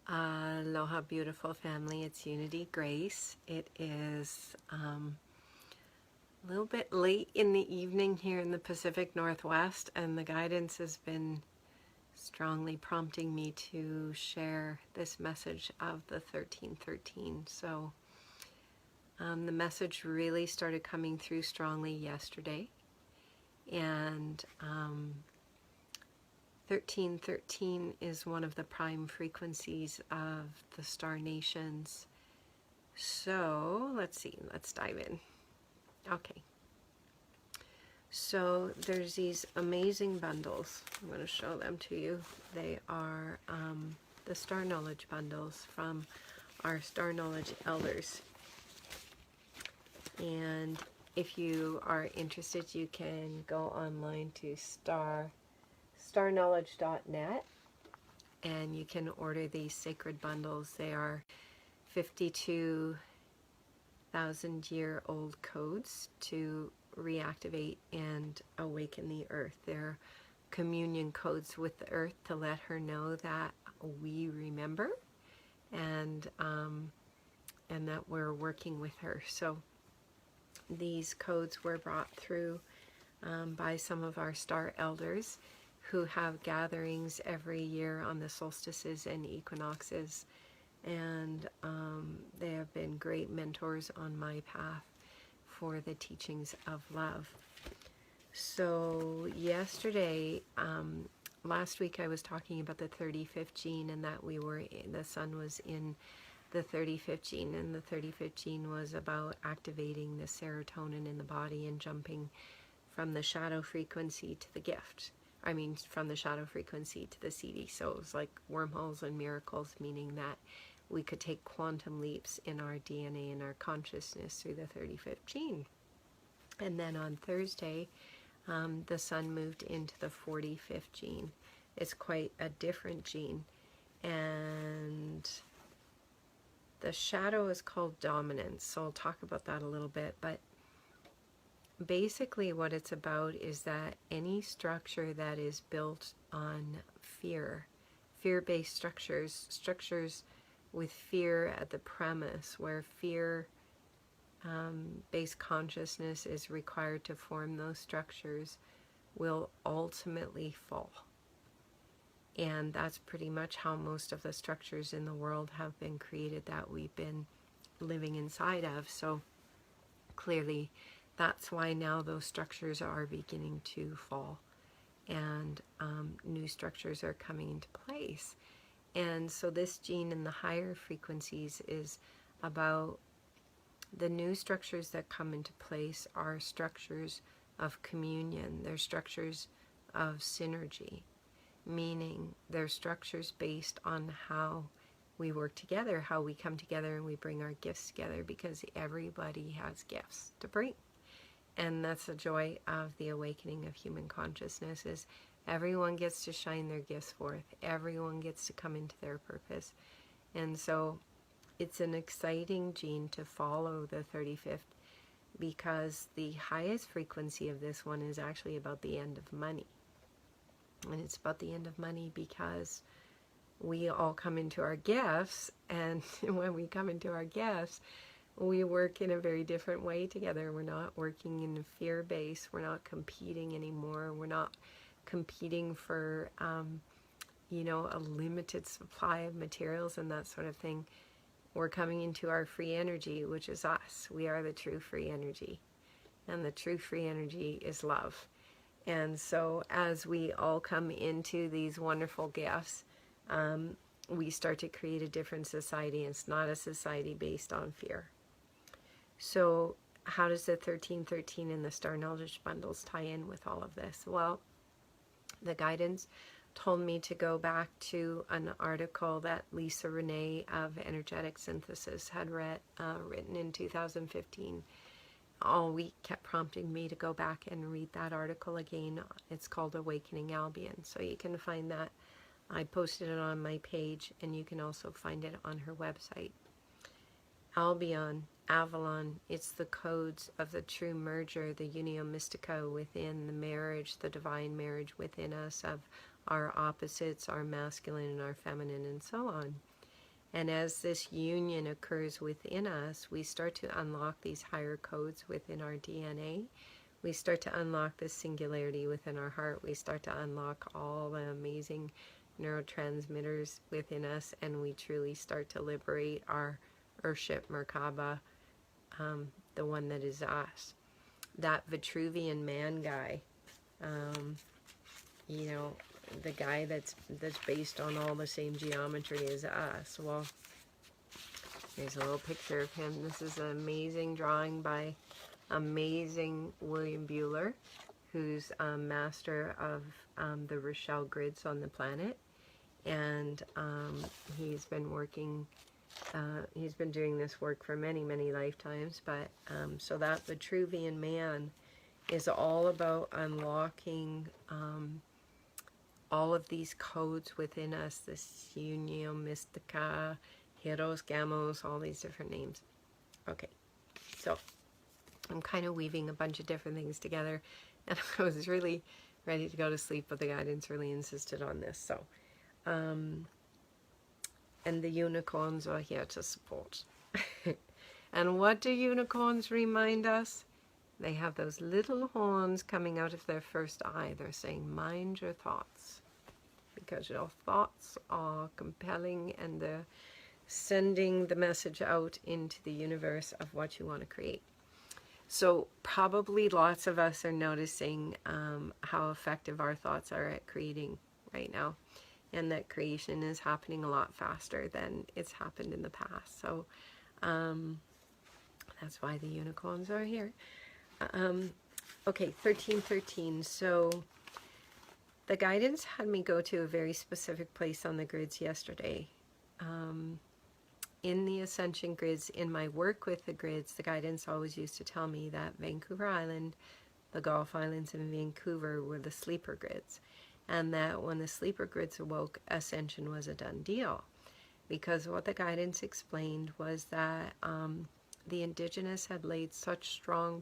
Aloha, beautiful family. It's Unity Grace. It is a little bit late in the evening here in the Pacific Northwest, and the guidance has been strongly prompting me to share this message of the 1313. So the message really started coming through strongly yesterday, and 1313 is one of the prime frequencies of the star nations. So let's see, let's dive in. Okay, so there's these amazing bundles. I'm going to show them to you. They are the Star Knowledge bundles from our Star Knowledge elders. And if you are interested, you can go online to starknowledge.net and you can order these sacred bundles. They are 52,000-year-old codes to reactivate and awaken the earth. They're communion codes with the earth to let her know that we remember and that we're working with her. So these codes were brought through by some of our star elders who have gatherings every year on the solstices and equinoxes, and they have been great mentors on my path for the teachings of love. So yesterday, last week I was talking about the 35th gene, and that the sun was in the 35th gene, and the 35th gene was about activating the serotonin in the body and jumping from the shadow frequency to the gift. I mean, from the shadow frequency to the CD. So it was like wormholes and miracles, meaning that we could take quantum leaps in our DNA and our consciousness through the 35th gene. And then on Thursday, the sun moved into the 45th gene. It's quite a different gene. And the shadow is called dominance. So I'll talk about that a little bit. But basically what it's about is that any structure that is built on fear-based structures with fear at the premise, where fear-based consciousness is required to form those structures, will ultimately fall. And that's pretty much how most of the structures in the world have been created that we've been living inside of. So clearly that's why now those structures are beginning to fall, and new structures are coming into place. And so this gene in the higher frequencies is about the new structures that come into place are structures of communion. They're structures of synergy, meaning they're structures based on how we work together, how we come together and we bring our gifts together, because everybody has gifts to bring. And that's the joy of the awakening of human consciousness, is everyone gets to shine their gifts forth. Everyone gets to come into their purpose. And so it's an exciting gene to follow the 35th, because the highest frequency of this one is actually about the end of money. And it's about the end of money because we all come into our gifts, and when we come into our gifts, we work in a very different way together. We're not working in a fear base. We're not competing anymore. We're not competing for, a limited supply of materials and that sort of thing. We're coming into our free energy, which is us. We are the true free energy. And the true free energy is love. And so as we all come into these wonderful gifts, we start to create a different society. It's not a society based on fear. So how does the 1313 and the Star Knowledge bundles tie in with all of this? Well, the guidance told me to go back to an article that Lisa Renee of Energetic Synthesis had written in 2015. All week kept prompting me to go back and read that article again. It's called Awakening Albion. So you can find that. I posted it on my page, and you can also find it on her website. Albion, Avalon, it's the codes of the true merger, the unio mystica within the marriage, the divine marriage within us, of our opposites, our masculine and our feminine, and so on. And as this union occurs within us, we start to unlock these higher codes within our DNA. We start to unlock this singularity within our heart. We start to unlock all the amazing neurotransmitters within us, and we truly start to liberate our Urship Merkaba, the one that is us. That Vitruvian man guy, you know, the guy that's based on all the same geometry as us. Well, here's a little picture of him. This is an amazing drawing by amazing William Bueller, who's a master of the Rochelle grids on the planet. And he's been working, he's been doing this work for many, many lifetimes. But so that Vitruvian man is all about unlocking all of these codes within us, this Unio Mystica, Heros, Gamos, all these different names. Okay, so I'm kind of weaving a bunch of different things together, and I was really ready to go to sleep, but the guidance really insisted on this. So, and the unicorns are here to support. And what do unicorns remind us? They have those little horns coming out of their first eye. They're saying, mind your thoughts, because your thoughts are compelling, and they're sending the message out into the universe of what you want to create. So probably lots of us are noticing how effective our thoughts are at creating right now, and that creation is happening a lot faster than it's happened in the past. So that's why the unicorns are here. Okay, 1313. So the guidance had me go to a very specific place on the grids yesterday. In the Ascension grids, in my work with the grids, the guidance always used to tell me that Vancouver Island, the Gulf Islands, and Vancouver were the sleeper grids. And that when the sleeper grids awoke, Ascension was a done deal. Because what the guidance explained was that the Indigenous had laid such strong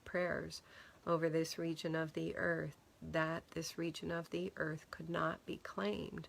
prayers over this region of the earth that this region of the earth could not be claimed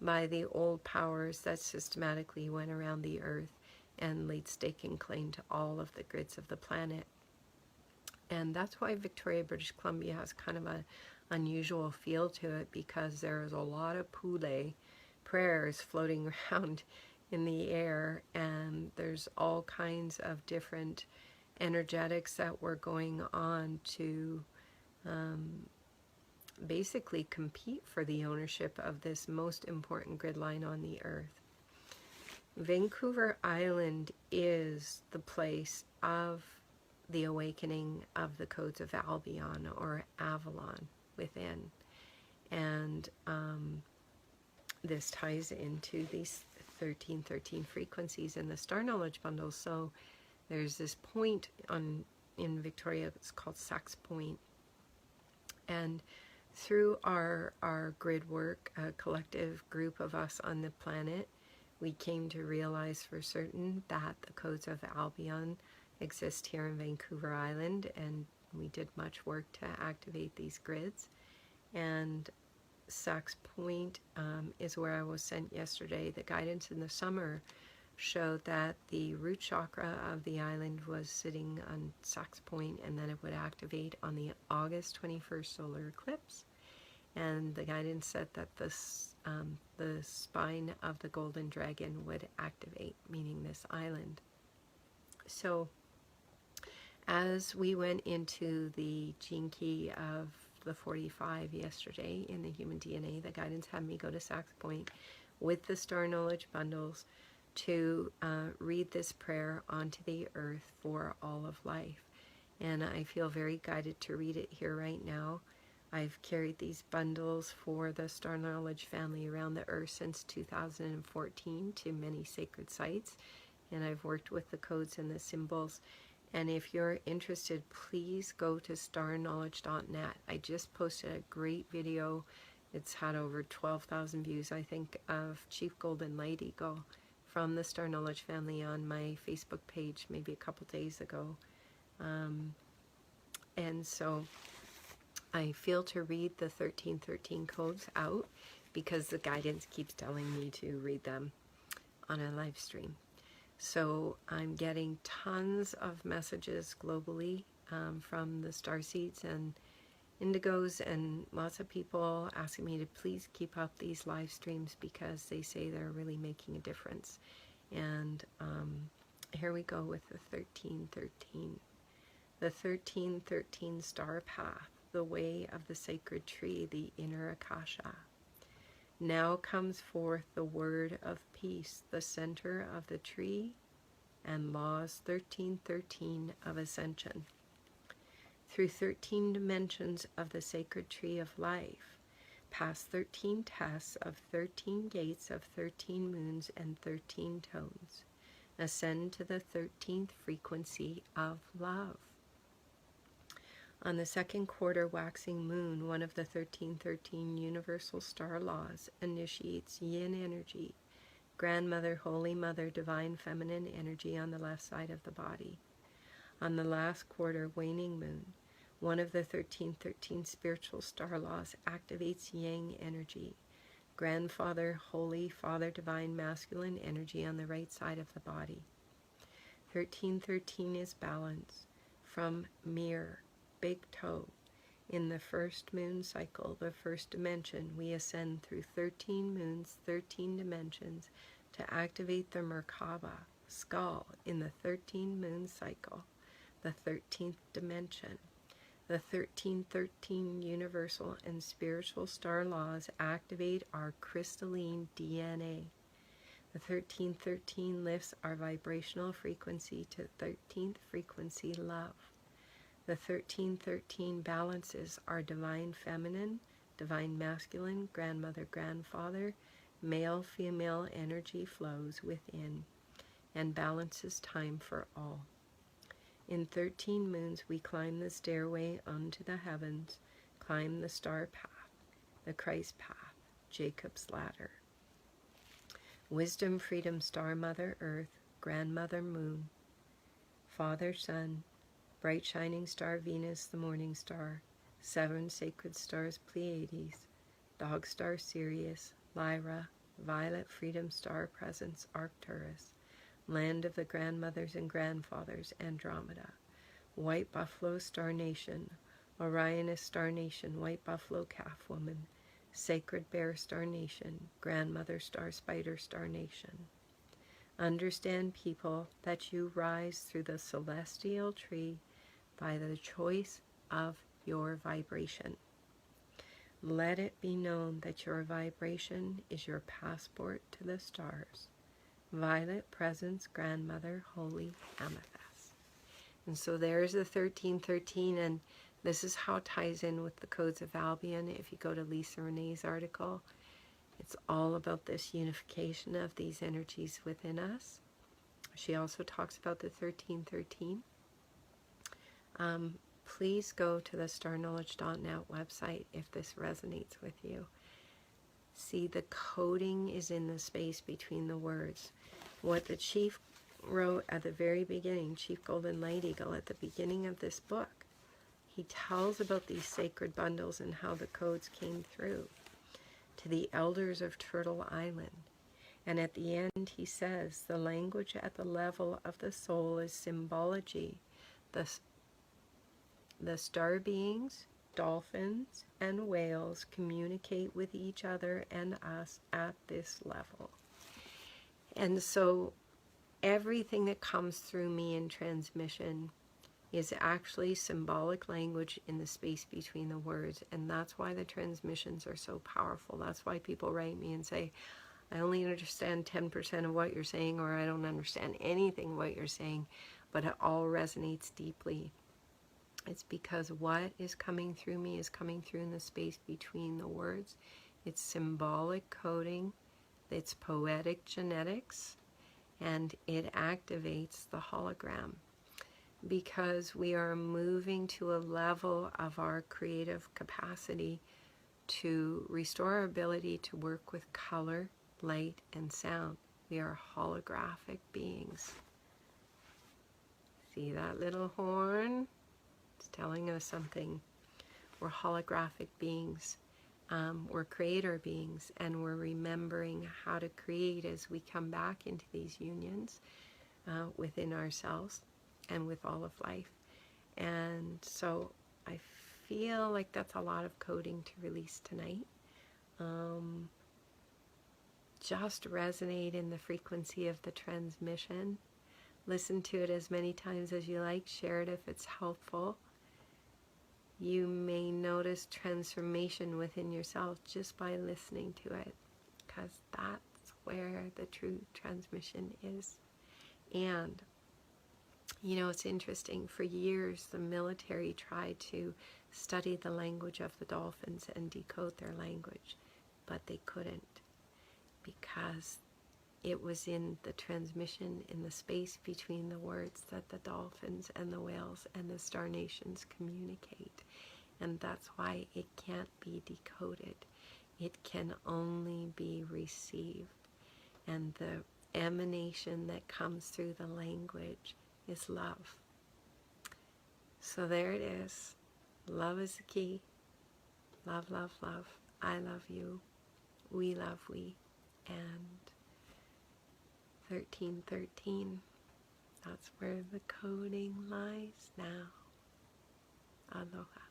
by the old powers that systematically went around the earth and laid stake and claim to all of the grids of the planet. And that's why Victoria, British Columbia has kind of an unusual feel to it, because there's a lot of Pule prayers floating around in the air, and there's all kinds of different energetics that were going on to basically compete for the ownership of this most important grid line on the earth. Vancouver Island is the place of the awakening of the codes of Albion or Avalon within. And this ties into these 1313 frequencies in the Star Knowledge Bundle. So there's this point in Victoria, it's called Sax Point. And through our grid work, a collective group of us on the planet, we came to realize for certain that the codes of Albion exist here in Vancouver Island, and we did much work to activate these grids. And Sax Point is where I was sent yesterday. The guidance in the summer showed that the root chakra of the island was sitting on Sax Point, and then it would activate on the August 21st solar eclipse. And the guidance said that the spine of the golden dragon would activate, meaning this island. So as we went into the gene key of the 45 yesterday in the human DNA, the guidance had me go to Sax Point with the Star Knowledge Bundles to read this prayer onto the earth for all of life. And I feel very guided to read it here right now. I've carried these bundles for the Star Knowledge family around the earth since 2014 to many sacred sites, and I've worked with the codes and the symbols. And if you're interested, please go to starknowledge.net. I just posted a great video. It's had over 12,000 views, I think, of Chief Golden Light Eagle from the Star Knowledge family on my Facebook page maybe a couple days ago. And so I feel to read the 1313 codes out because the guidance keeps telling me to read them on a live stream. So I'm getting tons of messages globally from the starseeds and indigos, and lots of people asking me to please keep up these live streams because they say they're really making a difference. And here we go with the 1313. The 1313 star path, the way of the sacred tree, the inner Akasha. Now comes forth the word of peace, the center of the tree, and laws 1313 of ascension. Through 13 dimensions of the sacred tree of life, past 13 tests of 13 gates of 13 moons and 13 tones, ascend to the 13th frequency of love. On the second quarter waxing moon, one of the 1313 universal star laws initiates yin energy, grandmother, holy mother, divine feminine energy on the left side of the body. On the last quarter waning moon, one of the 1313 spiritual star laws activates yang energy, grandfather, holy father, divine masculine energy on the right side of the body. 1313 is balance from mirror, big toe. In the first moon cycle, the first dimension, we ascend through 13 moons, 13 dimensions to activate the Merkaba, skull, in the 13 moon cycle, the 13th dimension. The 1313 universal and spiritual star laws activate our crystalline DNA. The 1313 lifts our vibrational frequency to 13th frequency love. The 1313 balances our divine feminine, divine masculine, grandmother, grandfather, male, female energy flows within and balances time for all. In 13 moons, we climb the stairway unto the heavens, climb the star path, the Christ path, Jacob's ladder. Wisdom, freedom, star mother, earth, grandmother, moon, father, sun, bright shining star, Venus, the morning star, 7 sacred stars, Pleiades, dog star, Sirius, Lyra, violet, freedom star, presence, Arcturus, land of the grandmothers and grandfathers, Andromeda, white buffalo, star nation, Orionus, star nation, white buffalo, calf woman, sacred bear, star nation, grandmother, star spider, star nation. Understand, people, that you rise through the celestial tree by the choice of your vibration. Let it be known that your vibration is your passport to the stars. Violet, presence, grandmother, holy amethyst. And so there's the 1313, and this is how it ties in with the codes of Albion. If you go to Lisa Renee's article, it's all about this unification of these energies within us. She also talks about the 1313. Please go to the starknowledge.net website if this resonates with you. See, the coding is in the space between the words. What the chief wrote at the very beginning, Chief Golden Light Eagle, at the beginning of this book, he tells about these sacred bundles and how the codes came through to the elders of Turtle Island. And at the end he says, the language at the level of the soul is symbology. The star beings, dolphins, and whales communicate with each other and us at this level. And so everything that comes through me in transmission is actually symbolic language in the space between the words. And that's why the transmissions are so powerful. That's why people write me and say, I only understand 10% of what you're saying, or I don't understand anything what you're saying, but it all resonates deeply. It's because what is coming through me is coming through in the space between the words. It's symbolic coding, it's poetic genetics, and it activates the hologram. Because we are moving to a level of our creative capacity to restore our ability to work with color, light, and sound. We are holographic beings. See that little horn? It's telling us something. We're holographic beings. We're creator beings, and we're remembering how to create as we come back into these unions within ourselves and with all of life. And so I feel like that's a lot of coding to release tonight. Just resonate in the frequency of the transmission. Listen to it as many times as you like. Share it if it's helpful. You may notice transformation within yourself just by listening to it, because that's where the true transmission is. And, you know, it's interesting. For years, the military tried to study the language of the dolphins and decode their language, but they couldn't, because it was in the transmission, in the space between the words, that the dolphins and the whales and the star nations communicate. And that's why it can't be decoded. It can only be received. And the emanation that comes through the language is love. So there it is. Love is the key. Love, love, love. I love you. We love we. And 1313, that's where the coding lies now. Aloha.